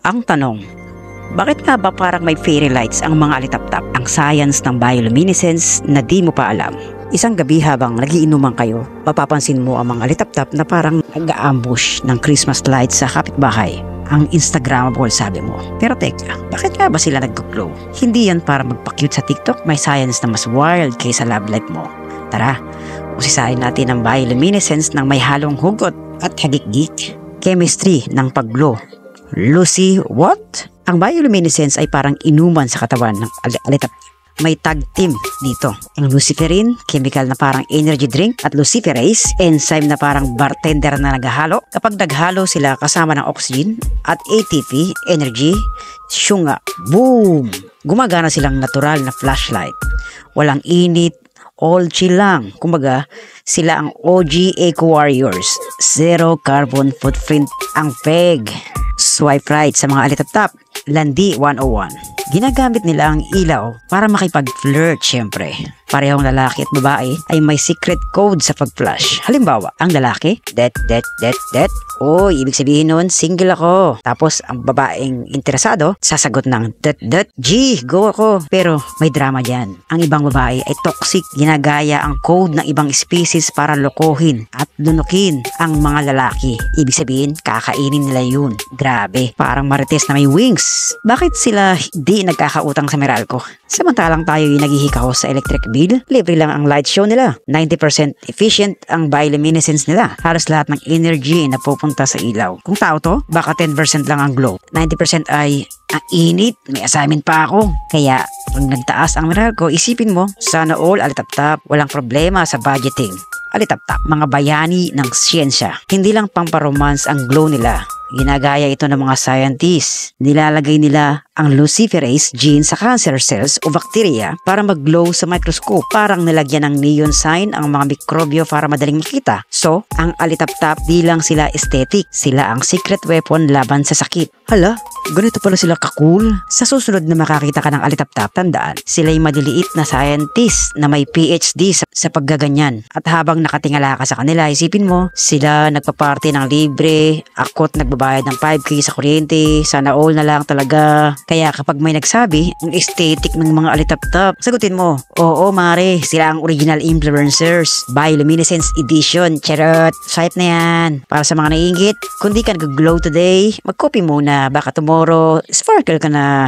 Ang tanong, bakit nga ba parang may fairy lights ang mga alitaptap? Ang science ng bioluminescence na di mo pa alam. Isang gabi habang nagiinuman kayo, mapapansin mo ang mga alitaptap na parang nag-ambush ng Christmas lights sa kapitbahay. Ang Instagrammable, sabi mo. Pero teka, bakit nga ba sila nag-glow? Hindi yan para magpa-cute sa TikTok, may science na mas wild kaysa love life mo. Tara, usisahin natin ang bioluminescence ng may halong hugot at hagik-gik. Chemistry ng pag-glow. Lucy, what? Ang bioluminescence ay parang inuman sa katawan ng alitaptap. May tag team dito. Ang luciferin, chemical na parang energy drink, at luciferase, enzyme na parang bartender na naghahalo. Kapag naghalo sila kasama ng oxygen at ATP, energy, syunga, boom! Gumagana silang natural na flashlight. Walang init, all chill lang. Kumbaga, sila ang OG Eco Warriors. Zero carbon footprint ang PEG. Swipe right sa mga alitaptap. Landi 101. Ginagamit nila ang ilaw para makipag-flirt syempre. Parehong lalaki at babae ay may secret code sa pag-flash. Halimbawa, ang lalaki, det. Oh, ibig sabihin nun, single ako. Tapos, ang babaeng interesado, sasagot ng det. G, go ako. Pero, may drama dyan. Ang ibang babae ay toxic. Ginagaya ang code ng ibang species para lokohin at lunukin ang mga lalaki. Ibig sabihin, kakainin nila yun. Grabe. Parang marites na may wings. Bakit sila di nagkakautang sa Meralco? Samantalang tayo yung naghihikaw sa electric bill, libre lang ang light show nila. 90% efficient ang bioluminescence nila. Halos lahat ng energy na pupunta sa ilaw. Kung tao to, baka 10% lang ang glow. 90% ay ang init, may assignment pa ako. Kaya, kung nagtaas ang Meralco, isipin mo, sana all alitaptap, walang problema sa budgeting. Alitaptap, mga bayani ng siyensya. Hindi lang pamparomance ang glow nila. Ginagaya ito ng mga scientists. Nilalagay nila ang luciferase gene sa cancer cells o bacteria para mag-glow sa microscope. Parang nilagyan ng neon sign ang mga mikrobyo para madaling makita. So, ang alitaptap di lang sila aesthetic. Sila ang secret weapon laban sa sakit. Hala, ganito pala sila ka-cool. Sa susunod na makakita ka ng alitaptap, tandaan, sila yung maliliit na scientist na may PhD sa paggaganyan. At habang nakatingala ka sa kanila, isipin mo, sila nagpa-party ng libre, ako't nagbabayad ng 5K sa kuryente, sana all na lang talaga. Kaya kapag may nagsabi, ang aesthetic ng mga alitaptap, sagutin mo, oo mare, sila ang original influencers. Bioluminescence edition, charot, swipe na yan. Para sa mga naiingit, kung di ka nag-glow today, mag-copy muna, baka tomorrow, sparkle ka na.